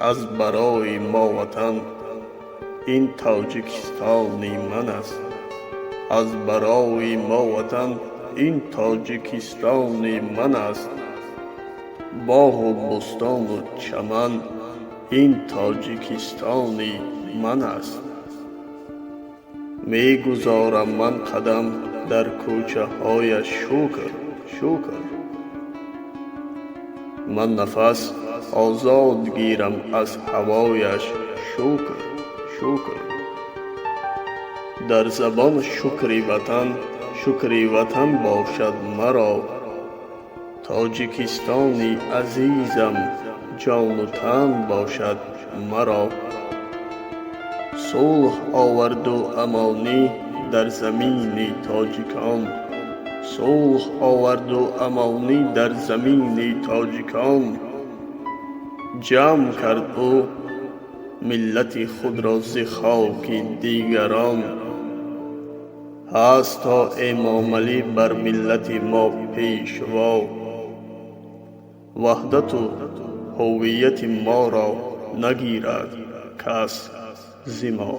از برای ما وطن این تاجیکستانی من است. از برای ما وطن این تاجیکستانی من است. باغ و بستان و چمن این تاجیکستانی من است. می گذارم من قدم در کوچه های شکر. من نفس آزاد گیرم از هوایش شکر. در زبان شکری وطن باشد مرا. تاجیکستانی عزیزم جان و تن باشد مرا. صلح آورد و امانی در زمین تاجیکان. صلح آورد و امانی در زمین تاجیکان. جمع کرد او ملت خود را ز خاک دیگران. هست تا امام علی بر ملت ما پیشوا. وحدت و هویت ما را نگیرد کس ز ما.